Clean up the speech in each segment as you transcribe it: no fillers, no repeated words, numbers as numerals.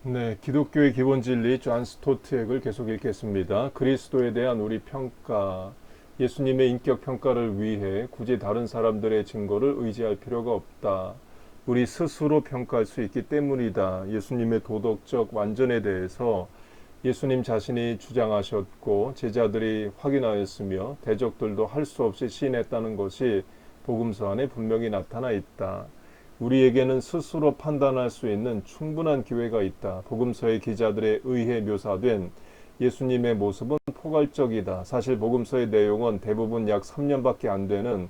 네, 기독교의 기본 진리 존 스토트액을 계속 읽겠습니다. 그리스도에 대한 우리 평가, 예수님의 인격 평가를 위해 굳이 다른 사람들의 증거를 의지할 필요가 없다. 우리 스스로 평가할 수 있기 때문이다. 예수님의 도덕적 완전에 대해서 예수님 자신이 주장하셨고 제자들이 확인하였으며 대적들도 할 수 없이 시인했다는 것이 복음서 안에 분명히 나타나 있다. 우리에게는 스스로 판단할 수 있는 충분한 기회가 있다. 복음서의 기자들에 의해 묘사된 예수님의 모습은 포괄적이다. 사실 복음서의 내용은 대부분 약 3년밖에 안 되는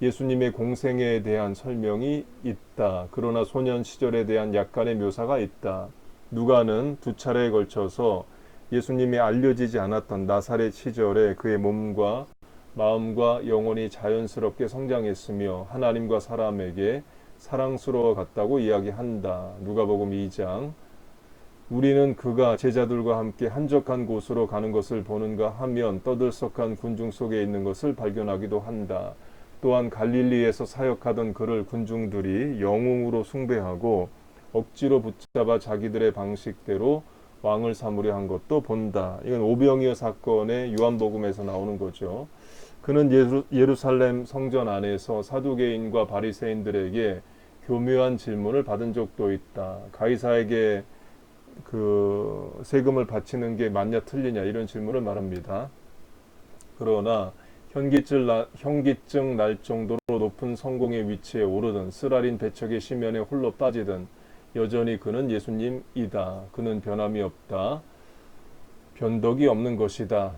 예수님의 공생애에 대한 설명이 있다. 그러나 소년 시절에 대한 약간의 묘사가 있다. 누가는 두 차례에 걸쳐서 예수님이 알려지지 않았던 나사렛 시절에 그의 몸과 마음과 영혼이 자연스럽게 성장했으며 하나님과 사람에게 사랑스러워 갔다고 이야기한다. 누가복음 2장. 우리는 그가 제자들과 함께 한적한 곳으로 가는 것을 보는가 하면 떠들썩한 군중 속에 있는 것을 발견하기도 한다. 또한 갈릴리에서 사역하던 그를 군중들이 영웅으로 숭배하고 억지로 붙잡아 자기들의 방식대로 왕을 삼으려 한 것도 본다. 이건 오병이어 사건의 요한복음에서 나오는 거죠. 그는 예루살렘 성전 안에서 사두개인과 바리새인들에게 교묘한 질문을 받은 적도 있다. 가이사에게 그 세금을 바치는 게 맞냐 틀리냐 이런 질문을 말합니다. 그러나 현기증 날 정도로 높은 성공의 위치에 오르든 쓰라린 배척의 심연에 홀로 빠지든 여전히 그는 예수님이다. 그는 변함이 없다. 변덕이 없는 것이다.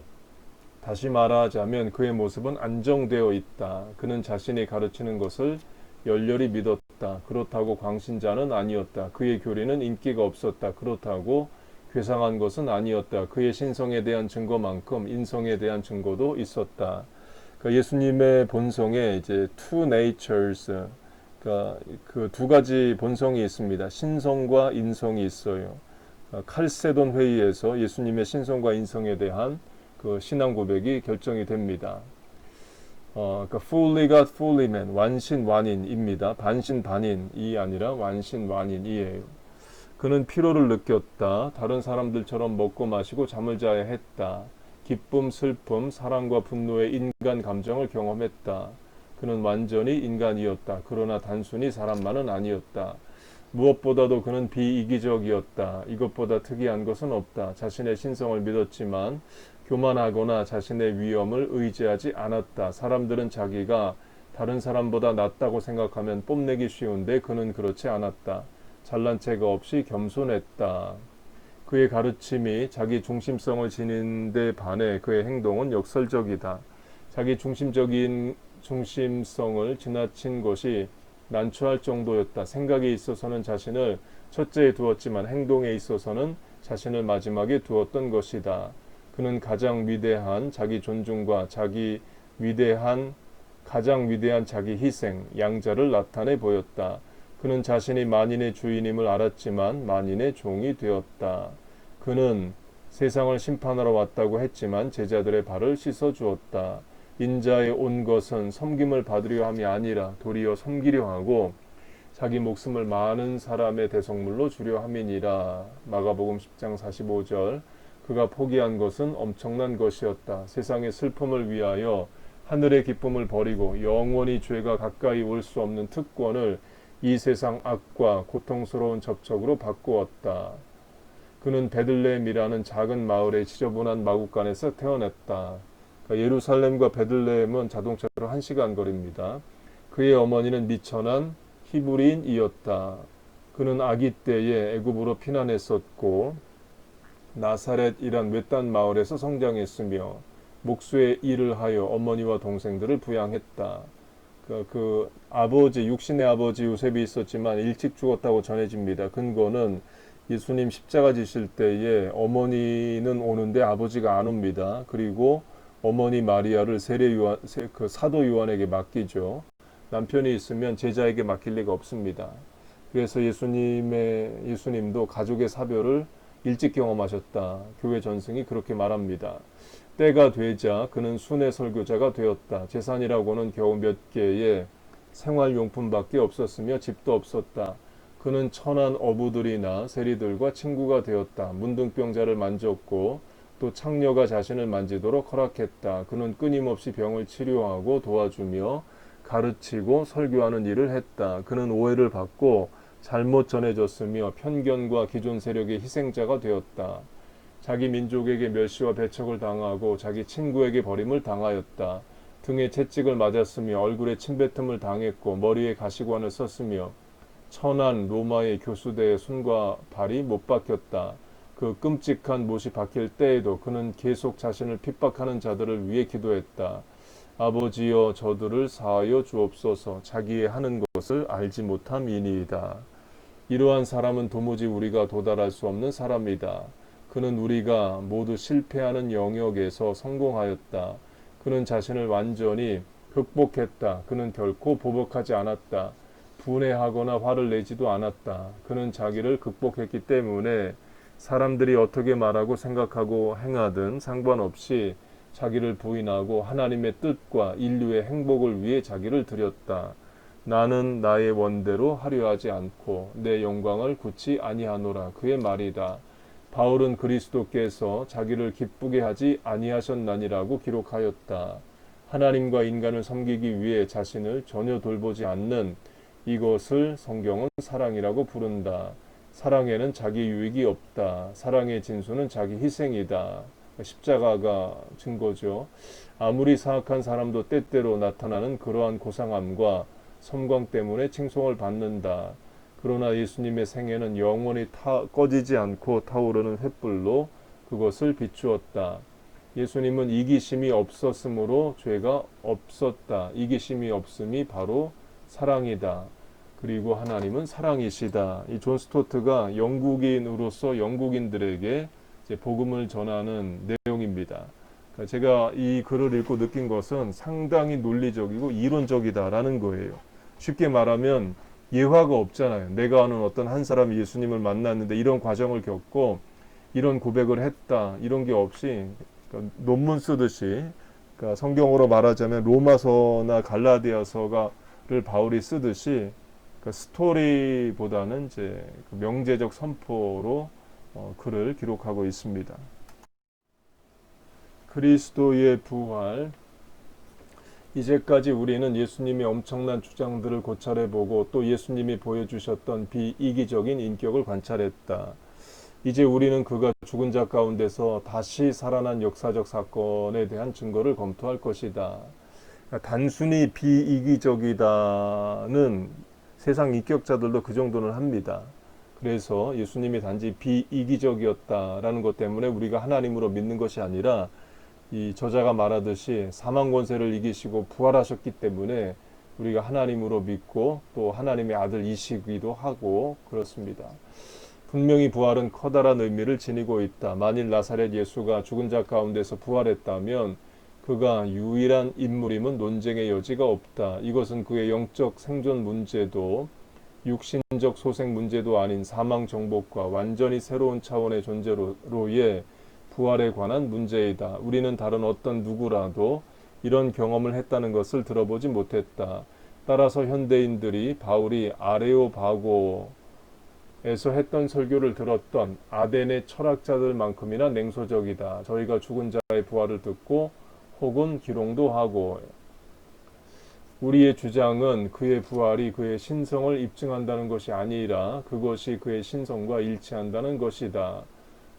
다시 말하자면 그의 모습은 안정되어 있다. 그는 자신이 가르치는 것을 열렬히 믿었다. 그렇다고 광신자는 아니었다. 그의 교리는 인기가 없었다. 그렇다고 괴상한 것은 아니었다. 그의 신성에 대한 증거만큼 인성에 대한 증거도 있었다. 그러니까 예수님의 본성에 이제 two natures, 그러니까 그 두 가지 본성이 있습니다. 신성과 인성이 있어요. 칼세돈 회의에서 예수님의 신성과 인성에 대한 그 신앙 고백이 결정이 됩니다. 그러니까 fully God, fully man, 완신완인입니다. 반신반인이 아니라 완신완인이에요. 그는 피로를 느꼈다. 다른 사람들처럼 먹고 마시고 잠을 자야 했다. 기쁨, 슬픔, 사랑과 분노의 인간 감정을 경험했다. 그는 완전히 인간이었다. 그러나 단순히 사람만은 아니었다. 무엇보다도 그는 비이기적이었다. 이것보다 특이한 것은 없다. 자신의 신성을 믿었지만 교만하거나 자신의 위엄을 의지하지 않았다. 사람들은 자기가 다른 사람보다 낫다고 생각하면 뽐내기 쉬운데 그는 그렇지 않았다. 잘난 체가 없이 겸손했다. 그의 가르침이 자기 중심성을 지닌 데 반해 그의 행동은 역설적이다. 자기 중심성을 지나친 것이 난처할 정도였다. 생각에 있어서는 자신을 첫째에 두었지만 행동에 있어서는 자신을 마지막에 두었던 것이다. 그는 가장 위대한 자기 존중과 가장 위대한 자기 희생, 양자를 나타내 보였다. 그는 자신이 만인의 주인임을 알았지만 만인의 종이 되었다. 그는 세상을 심판하러 왔다고 했지만 제자들의 발을 씻어 주었다. 인자에 온 것은 섬김을 받으려 함이 아니라 도리어 섬기려 하고 자기 목숨을 많은 사람의 대속물로 주려 함이니라. 마가복음 10장 45절. 그가 포기한 것은 엄청난 것이었다. 세상의 슬픔을 위하여 하늘의 기쁨을 버리고 영원히 죄가 가까이 올 수 없는 특권을 이 세상 악과 고통스러운 접촉으로 바꾸었다. 그는 베들레헴이라는 작은 마을의 지저분한 마구간에서 태어났다. 그러니까 예루살렘과 베들레헴은 자동차로 1시간 거리입니다. 그의 어머니는 미천한 히브리인이었다. 그는 아기 때에 애굽으로 피난했었고 나사렛이란 외딴 마을에서 성장했으며 목수의 일을 하여 어머니와 동생들을 부양했다. 그 아버지, 육신의 아버지 요셉이 있었지만 일찍 죽었다고 전해집니다. 근거는 예수님 십자가 지실 때에 어머니는 오는데 아버지가 안 옵니다. 그리고 어머니 마리아를 사도 요한에게 맡기죠. 남편이 있으면 제자에게 맡길 리가 없습니다. 그래서 예수님도 가족의 사별을 일찍 경험하셨다. 교회 전승이 그렇게 말합니다. 때가 되자 그는 순회 설교자가 되었다. 재산이라고는 겨우 몇 개의 생활용품밖에 없었으며 집도 없었다. 그는 천한 어부들이나 세리들과 친구가 되었다. 문둥병자를 만졌고 또 창녀가 자신을 만지도록 허락했다. 그는 끊임없이 병을 치료하고 도와주며 가르치고 설교하는 일을 했다. 그는 오해를 받고 잘못 전해졌으며 편견과 기존 세력의 희생자가 되었다. 자기 민족에게 멸시와 배척을 당하고 자기 친구에게 버림을 당하였다. 등에 채찍을 맞았으며 얼굴에 침뱉음을 당했고 머리에 가시관을 썼으며 천한 로마의 교수대의 손과 발이 못 박혔다. 그 끔찍한 못이 박힐 때에도 그는 계속 자신을 핍박하는 자들을 위해 기도했다. 아버지여 저들을 사하여 주옵소서. 자기의 하는 것을 알지 못함이니이다. 이러한 사람은 도무지 우리가 도달할 수 없는 사람이다. 그는 우리가 모두 실패하는 영역에서 성공하였다. 그는 자신을 완전히 극복했다. 그는 결코 보복하지 않았다. 분해하거나 화를 내지도 않았다. 그는 자기를 극복했기 때문에 사람들이 어떻게 말하고 생각하고 행하든 상관없이 자기를 부인하고 하나님의 뜻과 인류의 행복을 위해 자기를 드렸다. 나는 나의 원대로 하려 하지 않고 내 영광을 굳이 아니하노라. 그의 말이다. 바울은 그리스도께서 자기를 기쁘게 하지 아니하셨나니라고 기록하였다. 하나님과 인간을 섬기기 위해 자신을 전혀 돌보지 않는 이것을 성경은 사랑이라고 부른다. 사랑에는 자기 유익이 없다. 사랑의 진수는 자기 희생이다. 십자가가 증거죠. 아무리 사악한 사람도 때때로 나타나는 그러한 고상함과 섬광 때문에 칭송을 받는다. 그러나 예수님의 생애는 영원히 꺼지지 않고 타오르는 횃불로 그것을 비추었다. 예수님은 이기심이 없었으므로 죄가 없었다. 이기심이 없음이 바로 사랑이다. 그리고 하나님은 사랑이시다. 이 존 스토트가 영국인으로서 영국인들에게 이제 복음을 전하는 내용입니다. 그러니까 제가 이 글을 읽고 느낀 것은 상당히 논리적이고 이론적이다라는 거예요. 쉽게 말하면 예화가 없잖아요. 내가 아는 어떤 한 사람이 예수님을 만났는데 이런 과정을 겪고 이런 고백을 했다. 이런 게 없이 그러니까 논문 쓰듯이 그러니까 성경으로 말하자면 로마서나 갈라디아서가를 바울이 쓰듯이 그러니까 스토리보다는 이제 명제적 선포로 글을 기록하고 있습니다. 그리스도의 부활. 이제까지 우리는 예수님의 엄청난 주장들을 고찰해보고 또 예수님이 보여주셨던 비이기적인 인격을 관찰했다. 이제 우리는 그가 죽은 자 가운데서 다시 살아난 역사적 사건에 대한 증거를 검토할 것이다. 그러니까 단순히 비이기적이다는 세상 인격자들도 그 정도는 합니다. 그래서 예수님이 단지 비이기적이었다라는 것 때문에 우리가 하나님으로 믿는 것이 아니라 이 저자가 말하듯이 사망 권세를 이기시고 부활하셨기 때문에 우리가 하나님으로 믿고 또 하나님의 아들이시기도 하고 그렇습니다. 분명히 부활은 커다란 의미를 지니고 있다. 만일 나사렛 예수가 죽은 자 가운데서 부활했다면 그가 유일한 인물임은 논쟁의 여지가 없다. 이것은 그의 영적 생존 문제도 육신적 소생 문제도 아닌 사망 정복과 완전히 새로운 차원의 존재로의 부활에 관한 문제이다. 우리는 다른 어떤 누구라도 이런 경험을 했다는 것을 들어보지 못했다. 따라서 현대인들이 바울이 아레오바고에서 했던 설교를 들었던 아덴의 철학자들만큼이나 냉소적이다. 저희가 죽은 자의 부활을 듣고 혹은 기롱도 하고 우리의 주장은 그의 부활이 그의 신성을 입증한다는 것이 아니라 그것이 그의 신성과 일치한다는 것이다.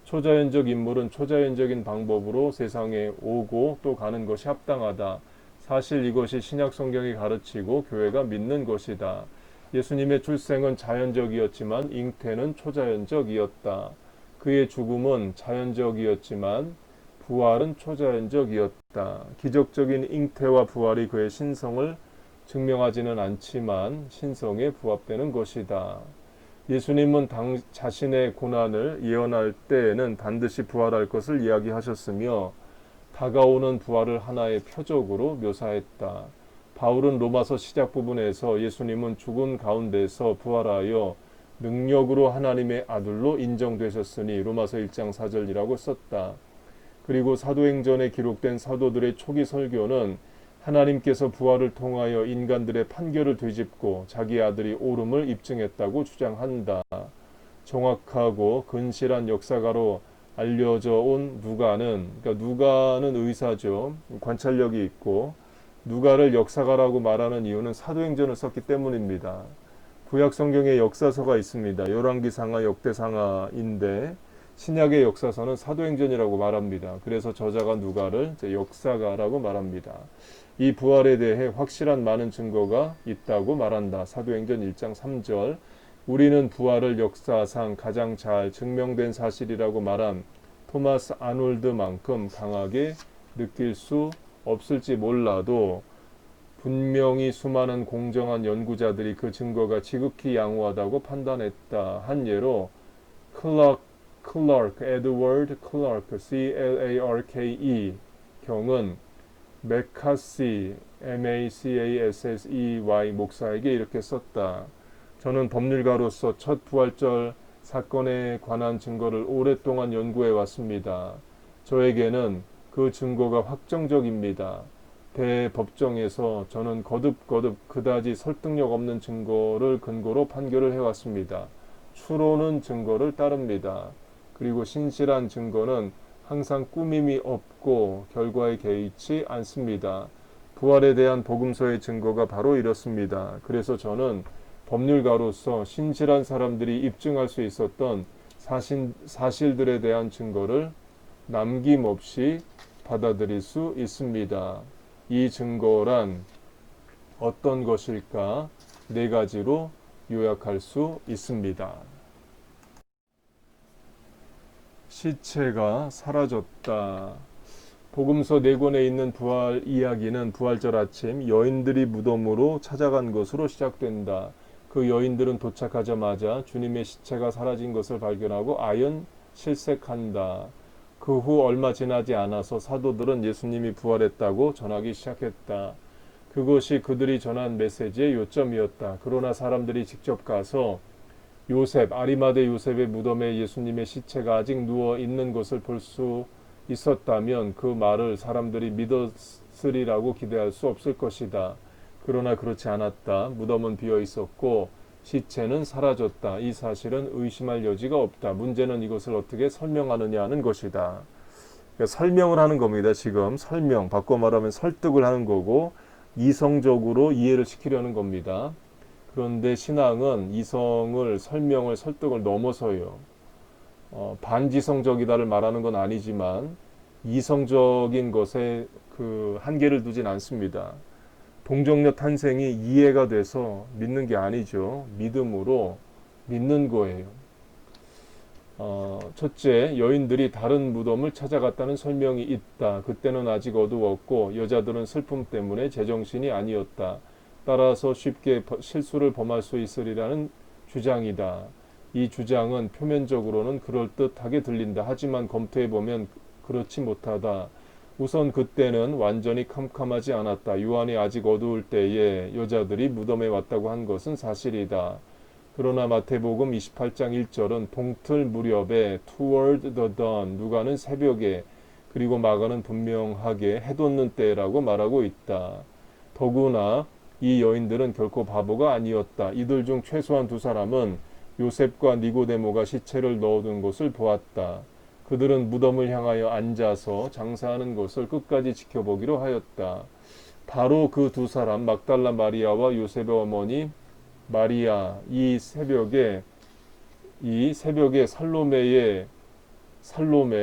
초자연적 인물은 초자연적인 방법으로 세상에 오고 또 가는 것이 합당하다. 사실 이것이 신약 성경이 가르치고 교회가 믿는 것이다. 예수님의 출생은 자연적이었지만 잉태는 초자연적이었다. 그의 죽음은 자연적이었지만 부활은 초자연적이었다. 기적적인 잉태와 부활이 그의 신성을 증명하지는 않지만 신성에 부합되는 것이다. 예수님은 자신의 고난을 예언할 때에는 반드시 부활할 것을 이야기하셨으며 다가오는 부활을 하나의 표적으로 묘사했다. 바울은 로마서 시작 부분에서 예수님은 죽은 가운데서 부활하여 능력으로 하나님의 아들로 인정되셨으니 로마서 1장 4절이라고 썼다. 그리고 사도행전에 기록된 사도들의 초기 설교는 하나님께서 부활을 통하여 인간들의 판결을 뒤집고 자기 아들이 옳음을 입증했다고 주장한다. 정확하고 근실한 역사가로 알려져 온 누가는, 그러니까 누가는 의사죠. 관찰력이 있고, 누가를 역사가라고 말하는 이유는 사도행전을 썼기 때문입니다. 구약 성경에 역사서가 있습니다. 열왕기상하, 역대상하인데 신약의 역사서는 사도행전이라고 말합니다. 그래서 저자가 누가를 역사가라고 말합니다. 이 부활에 대해 확실한 많은 증거가 있다고 말한다. 사도행전 1장 3절. 우리는 부활을 역사상 가장 잘 증명된 사실이라고 말한 토마스 아놀드만큼 강하게 느낄 수 없을지 몰라도 분명히 수많은 공정한 연구자들이 그 증거가 지극히 양호하다고 판단했다. 한 예로 에드워드 클라크, C-L-A-R-K-E 경은 맥카시, M-A-C-A-S-S-E-Y 목사에게 이렇게 썼다. 저는 법률가로서 첫 부활절 사건에 관한 증거를 오랫동안 연구해 왔습니다. 저에게는 그 증거가 확정적입니다. 대법정에서 저는 거듭거듭 그다지 설득력 없는 증거를 근거로 판결을 해왔습니다. 추론은 증거를 따릅니다. 그리고 신실한 증거는 항상 꾸밈이 없고 결과에 개의치 않습니다. 부활에 대한 복음서의 증거가 바로 이렇습니다. 그래서 저는 법률가로서 신실한 사람들이 입증할 수 있었던 사실들에 대한 증거를 남김없이 받아들일 수 있습니다. 이 증거란 어떤 것일까? 네 가지로 요약할 수 있습니다. 시체가 사라졌다. 복음서 4권에 있는 부활 이야기는 부활절 아침 여인들이 무덤으로 찾아간 것으로 시작된다. 그 여인들은 도착하자마자 주님의 시체가 사라진 것을 발견하고 아연 실색한다. 그 후 얼마 지나지 않아서 사도들은 예수님이 부활했다고 전하기 시작했다. 그것이 그들이 전한 메시지의 요점이었다. 그러나 사람들이 직접 가서 아리마대 요셉의 무덤에 예수님의 시체가 아직 누워 있는 것을 볼 수 있었다면 그 말을 사람들이 믿었으리라고 기대할 수 없을 것이다. 그러나 그렇지 않았다. 무덤은 비어 있었고 시체는 사라졌다. 이 사실은 의심할 여지가 없다. 문제는 이것을 어떻게 설명하느냐 하는 것이다. 그러니까 설명을 하는 겁니다. 지금 바꿔 말하면 설득을 하는 거고 이성적으로 이해를 시키려는 겁니다. 그런데 신앙은 이성을, 설명을, 설득을 넘어서요. 반지성적이다를 말하는 건 아니지만 이성적인 것에 그 한계를 두진 않습니다. 동정녀 탄생이 이해가 돼서 믿는 게 아니죠. 믿음으로 믿는 거예요. 첫째, 여인들이 다른 무덤을 찾아갔다는 설명이 있다. 그때는 아직 어두웠고 여자들은 슬픔 때문에 제정신이 아니었다. 따라서 쉽게 실수를 범할 수 있으리라는 주장이다. 이 주장은 표면적으로는 그럴듯하게 들린다. 하지만 검토해보면 그렇지 못하다. 우선 그때는 완전히 캄캄하지 않았다. 요한이 아직 어두울 때에 여자들이 무덤에 왔다고 한 것은 사실이다. 그러나 마태복음 28장 1절은 동틀 무렵에 toward the dawn, 누가는 새벽에, 그리고 마가는 분명하게 해돋는 때라고 말하고 있다. 더구나 이 여인들은 결코 바보가 아니었다. 이들 중 최소한 2사람은 요셉과 니고데모가 시체를 넣어둔 것을 보았다. 그들은 무덤을 향하여 앉아서 장사하는 것을 끝까지 지켜보기로 하였다. 바로 그 2사람, 막달라 마리아와 요셉의 어머니 마리아, 이 새벽에 살로메,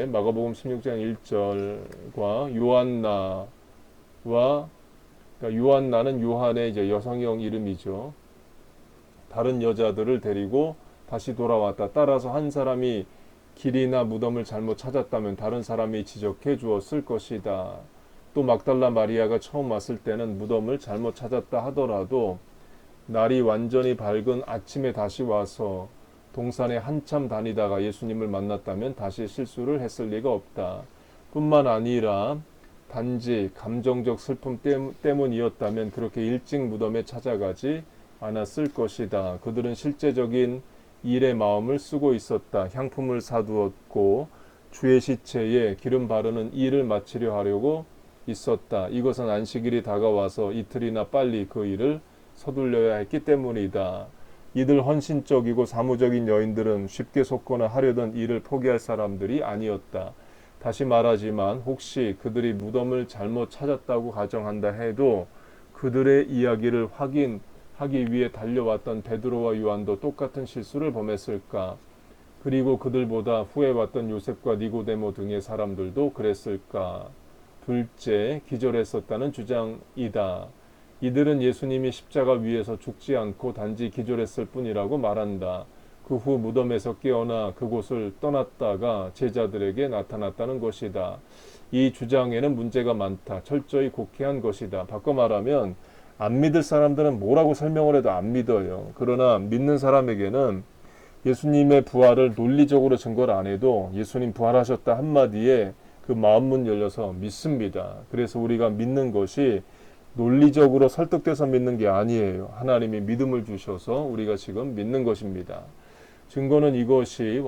마가복음 16장 1절과 요한나는 요한의 이제 여성형 이름이죠. 다른 여자들을 데리고 다시 돌아왔다. 따라서 한 사람이 길이나 무덤을 잘못 찾았다면 다른 사람이 지적해 주었을 것이다. 또 막달라 마리아가 처음 왔을 때는 무덤을 잘못 찾았다 하더라도 날이 완전히 밝은 아침에 다시 와서 동산에 한참 다니다가 예수님을 만났다면 다시 실수를 했을 리가 없다. 뿐만 아니라 단지 감정적 슬픔 때문이었다면 그렇게 일찍 무덤에 찾아가지 않았을 것이다. 그들은 실제적인 일에 마음을 쓰고 있었다. 향품을 사두었고 주의 시체에 기름 바르는 일을 마치려 하려고 있었다. 이것은 안식일이 다가와서 이틀이나 빨리 그 일을 서둘러야 했기 때문이다. 이들 헌신적이고 사무적인 여인들은 쉽게 속거나 하려던 일을 포기할 사람들이 아니었다. 다시 말하지만 혹시 그들이 무덤을 잘못 찾았다고 가정한다 해도 그들의 이야기를 확인하기 위해 달려왔던 베드로와 요한도 똑같은 실수를 범했을까? 그리고 그들보다 후에 왔던 요셉과 니고데모 등의 사람들도 그랬을까? 둘째, 기절했었다는 주장이다. 이들은 예수님이 십자가 위에서 죽지 않고 단지 기절했을 뿐이라고 말한다. 그 후 무덤에서 깨어나 그곳을 떠났다가 제자들에게 나타났다는 것이다. 이 주장에는 문제가 많다. 철저히 곡해한 것이다. 바꿔 말하면 안 믿을 사람들은 뭐라고 설명을 해도 안 믿어요. 그러나 믿는 사람에게는 예수님의 부활을 논리적으로 증거를 안 해도 예수님 부활하셨다 한마디에 그 마음문 열려서 믿습니다. 그래서 우리가 믿는 것이 논리적으로 설득돼서 믿는 게 아니에요. 하나님이 믿음을 주셔서 우리가 지금 믿는 것입니다. 증거는 이것을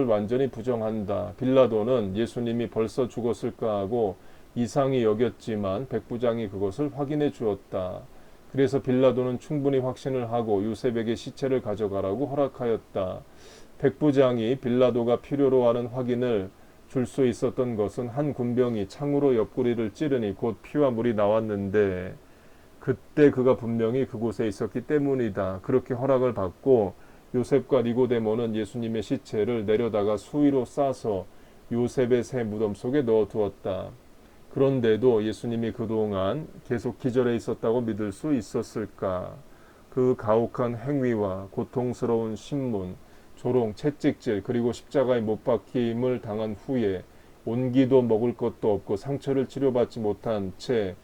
완전히 부정한다. 빌라도는 예수님이 벌써 죽었을까 하고 이상히 여겼지만 백부장이 그것을 확인해 주었다. 그래서 빌라도는 충분히 확신을 하고 요셉에게 시체를 가져가라고 허락하였다. 백부장이 빌라도가 필요로 하는 확인을 줄 수 있었던 것은 한 군병이 창으로 옆구리를 찌르니 곧 피와 물이 나왔는데 그때 그가 분명히 그곳에 있었기 때문이다. 그렇게 허락을 받고 요셉과 니고데모는 예수님의 시체를 내려다가 수위로 싸서 요셉의 새 무덤 속에 넣어두었다. 그런데도 예수님이 그동안 계속 기절해 있었다고 믿을 수 있었을까? 그 가혹한 행위와 고통스러운 신문, 조롱, 채찍질, 그리고 십자가에 못 박힘을 당한 후에 온기도 먹을 것도 없고 상처를 치료받지 못한 채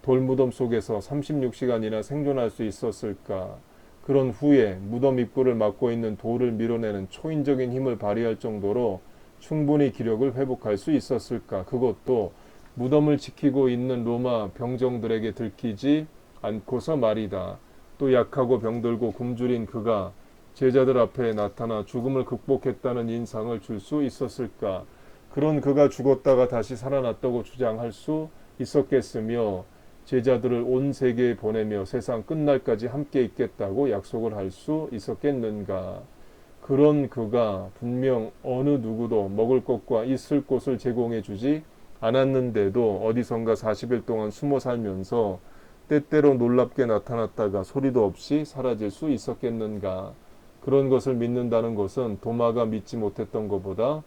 돌무덤 속에서 36시간이나 생존할 수 있었을까? 그런 후에 무덤 입구를 막고 있는 돌을 밀어내는 초인적인 힘을 발휘할 정도로 충분히 기력을 회복할 수 있었을까? 그것도 무덤을 지키고 있는 로마 병정들에게 들키지 않고서 말이다. 또 약하고 병들고 굶주린 그가 제자들 앞에 나타나 죽음을 극복했다는 인상을 줄 수 있었을까? 그런 그가 죽었다가 다시 살아났다고 주장할 수 있었겠으며 제자들을 온 세계에 보내며 세상 끝날까지 함께 있겠다고 약속을 할 수 있었겠는가? 그런 그가 분명 어느 누구도 먹을 것과 있을 곳을 제공해 주지 않았는데도 어디선가 40일 동안 숨어 살면서 때때로 놀랍게 나타났다가 소리도 없이 사라질 수 있었겠는가? 그런 것을 믿는다는 것은 도마가 믿지 못했던 것보다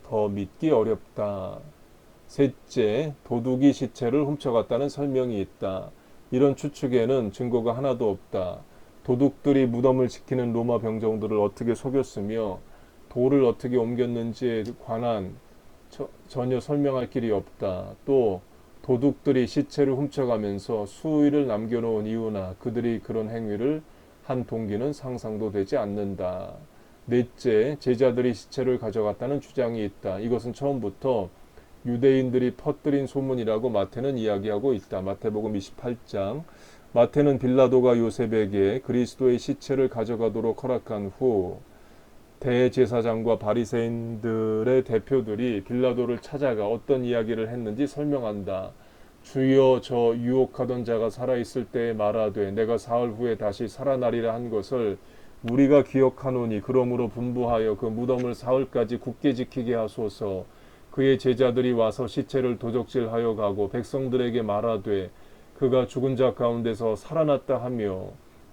더 믿기 어렵다. 셋째, 도둑이 시체를 훔쳐갔다는 설명이 있다. 이런 추측에는 증거가 하나도 없다. 도둑들이 무덤을 지키는 로마 병정들을 어떻게 속였으며 돌을 어떻게 옮겼는지에 관한 전혀 설명할 길이 없다. 또 도둑들이 시체를 훔쳐가면서 수의를 남겨놓은 이유나 그들이 그런 행위를 한 동기는 상상도 되지 않는다. 넷째, 제자들이 시체를 가져갔다는 주장이 있다. 이것은 처음부터 유대인들이 퍼뜨린 소문이라고 마태는 이야기하고 있다. 마태복음 28장. 마태는 빌라도가 요셉에게 그리스도의 시체를 가져가도록 허락한 후 대제사장과 바리새인들의 대표들이 빌라도를 찾아가 어떤 이야기를 했는지 설명한다. 주여, 저 유혹하던 자가 살아있을 때에 말하되 내가 사흘 후에 다시 살아나리라 한 것을 우리가 기억하노니 그러므로 분부하여 그 무덤을 사흘까지 굳게 지키게 하소서. 그의 제자들이 와서 시체를 도적질하여 가고 백성들에게 말하되 그가 죽은 자 가운데서 살아났다 하며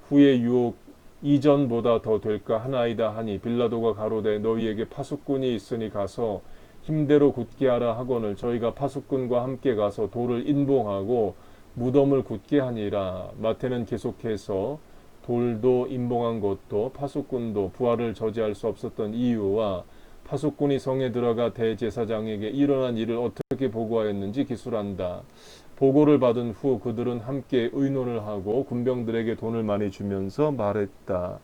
후에 유혹 이전보다 더 될까 하나이다 하니 빌라도가 가로되 너희에게 파수꾼이 있으니 가서 힘대로 굳게 하라 하거늘 저희가 파수꾼과 함께 가서 돌을 인봉하고 무덤을 굳게 하니라. 마태는 계속해서 돌도 인봉한 것도 파수꾼도 부활을 저지할 수 없었던 이유와 파수꾼이 성에 들어가 대제사장에게 일어난 일을 어떻게 보고하였는지 기술한다. 보고를 받은 후 그들은 함께 의논을 하고 군병들에게 돈을 많이 주면서 말했다.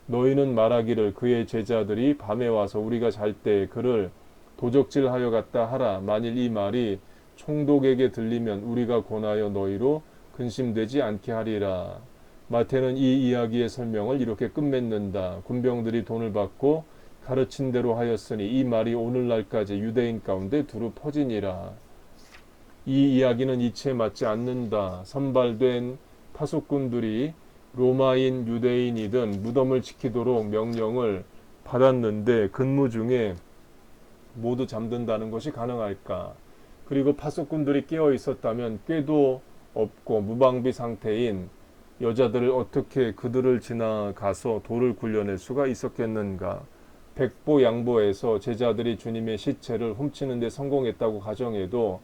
너희는 말하기를 그의 제자들이 밤에 와서 우리가 잘 때 그를 도적질하여 갔다 하라. 만일 이 말이 총독에게 들리면 우리가 권하여 너희로 근심되지 않게 하리라. 마태는 이 이야기의 설명을 이렇게 끝맺는다. 군병들이 돈을 받고 가르친 대로 하였으니 이 말이 오늘날까지 유대인 가운데 두루 퍼지니라. 이 이야기는 이치에 맞지 않는다. 선발된 파수꾼들이 로마인 유대인이든 무덤을 지키도록 명령을 받았는데 근무 중에 모두 잠든다는 것이 가능할까? 그리고 파수꾼들이 깨어 있었다면 꾀도 없고 무방비 상태인 여자들을 어떻게 그들을 지나가서 돌을 굴려낼 수가 있었겠는가? 백보양보에서 제자들이 주님의 시체를 훔치는 데 성공했다고 가정해도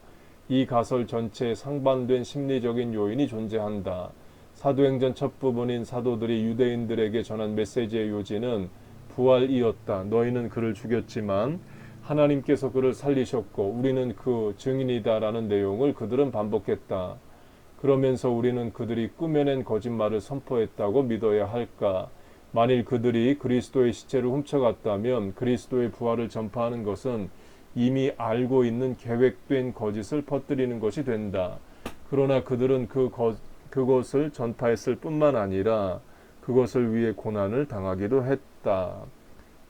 이 가설 전체에 상반된 심리적인 요인이 존재한다. 사도행전 첫 부분인 사도들이 유대인들에게 전한 메시지의 요지는 부활이었다. 너희는 그를 죽였지만 하나님께서 그를 살리셨고 우리는 그 증인이다라는 내용을 그들은 반복했다. 그러면서 우리는 그들이 꾸며낸 거짓말을 선포했다고 믿어야 할까? 만일 그들이 그리스도의 시체를 훔쳐갔다면 그리스도의 부활을 전파하는 것은 이미 알고 있는 계획된 거짓을 퍼뜨리는 것이 된다. 그러나 그들은 그것을 전파했을 뿐만 아니라 그것을 위해 고난을 당하기도 했다.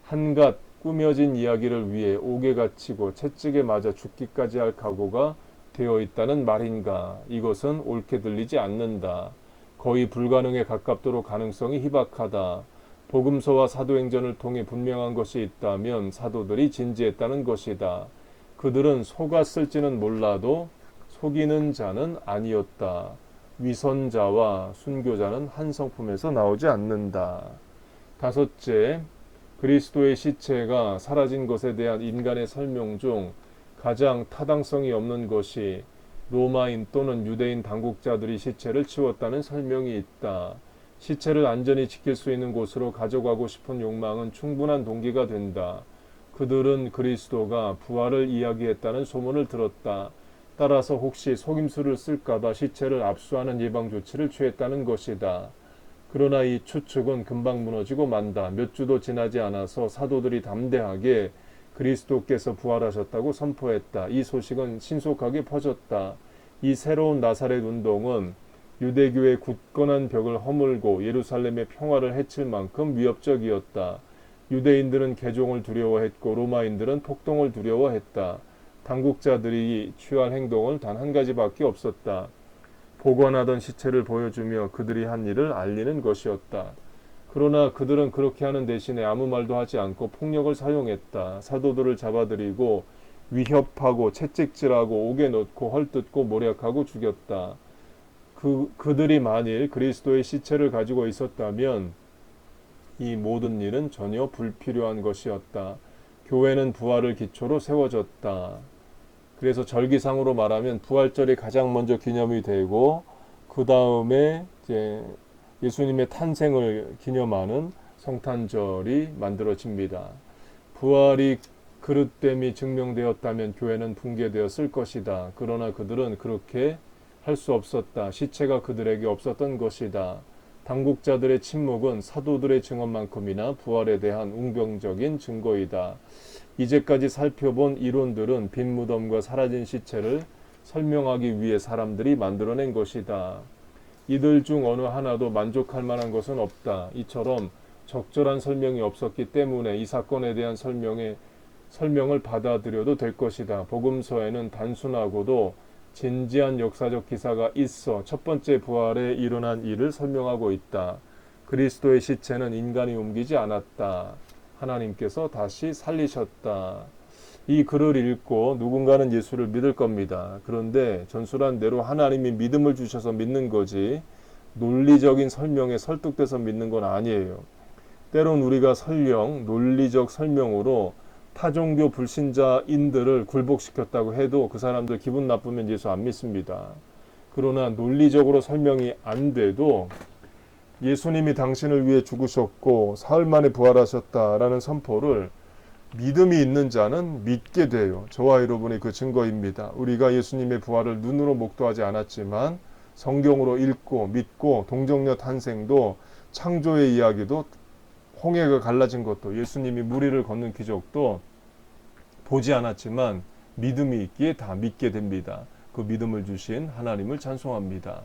한갓 꾸며진 이야기를 위해 옥에 갇히고 채찍에 맞아 죽기까지 할 각오가 되어 있다는 말인가? 이것은 옳게 들리지 않는다. 거의 불가능에 가깝도록 가능성이 희박하다. 복음서와 사도행전을 통해 분명한 것이 있다면 사도들이 진지했다는 것이다. 그들은 속았을지는 몰라도 속이는 자는 아니었다. 위선자와 순교자는 한 성품에서 나오지 않는다. 다섯째, 그리스도의 시체가 사라진 것에 대한 인간의 설명 중 가장 타당성이 없는 것이 로마인 또는 유대인 당국자들이 시체를 치웠다는 설명이 있다. 시체를 안전히 지킬 수 있는 곳으로 가져가고 싶은 욕망은 충분한 동기가 된다. 그들은 그리스도가 부활을 이야기했다는 소문을 들었다. 따라서 혹시 속임수를 쓸까봐 시체를 압수하는 예방 조치를 취했다는 것이다. 그러나 이 추측은 금방 무너지고 만다. 몇 주도 지나지 않아서 사도들이 담대하게 그리스도께서 부활하셨다고 선포했다. 이 소식은 신속하게 퍼졌다. 이 새로운 나사렛 운동은 유대교의 굳건한 벽을 허물고 예루살렘의 평화를 해칠 만큼 위협적이었다. 유대인들은 개종을 두려워했고 로마인들은 폭동을 두려워했다. 당국자들이 취할 행동은 단 한 가지밖에 없었다. 보관하던 시체를 보여주며 그들이 한 일을 알리는 것이었다. 그러나 그들은 그렇게 하는 대신에 아무 말도 하지 않고 폭력을 사용했다. 사도들을 잡아들이고 위협하고 채찍질하고 옥에 넣고 헐뜯고 모략하고 죽였다. 그들이 만일 그리스도의 시체를 가지고 있었다면 이 모든 일은 전혀 불필요한 것이었다. 교회는 부활을 기초로 세워졌다. 그래서 절기상으로 말하면 부활절이 가장 먼저 기념이 되고 그 다음에 이제 예수님의 탄생을 기념하는 성탄절이 만들어집니다. 부활이 그릇됨이 증명되었다면 교회는 붕괴되었을 것이다. 그러나 그들은 그렇게 할 수 없었다. 시체가 그들에게 없었던 것이다. 당국자들의 침묵은 사도들의 증언만큼이나 부활에 대한 웅변적인 증거이다. 이제까지 살펴본 이론들은 빈 무덤과 사라진 시체를 설명하기 위해 사람들이 만들어낸 것이다. 이들 중 어느 하나도 만족할 만한 것은 없다. 이처럼 적절한 설명이 없었기 때문에 이 사건에 대한 설명을 받아들여도 될 것이다. 복음서에는 단순하고도 진지한 역사적 기사가 있어 첫 번째 부활에 일어난 일을 설명하고 있다. 그리스도의 시체는 인간이 옮기지 않았다. 하나님께서 다시 살리셨다. 이 글을 읽고 누군가는 예수를 믿을 겁니다. 그런데 전술한 대로 하나님이 믿음을 주셔서 믿는 거지 논리적인 설명에 설득돼서 믿는 건 아니에요. 때론 우리가 설령 논리적 설명으로 타종교 불신자인들을 굴복시켰다고 해도 그 사람들 기분 나쁘면 예수 안 믿습니다. 그러나 논리적으로 설명이 안 돼도 예수님이 당신을 위해 죽으셨고 사흘 만에 부활하셨다라는 선포를 믿음이 있는 자는 믿게 돼요. 저와 여러분이 그 증거입니다. 우리가 예수님의 부활을 눈으로 목도하지 않았지만 성경으로 읽고 믿고 동정녀 탄생도 창조의 이야기도 홍해가 갈라진 것도 예수님이 물 위를 걷는 기적도 보지 않았지만 믿음이 있기에 다 믿게 됩니다. 그 믿음을 주신 하나님을 찬송합니다.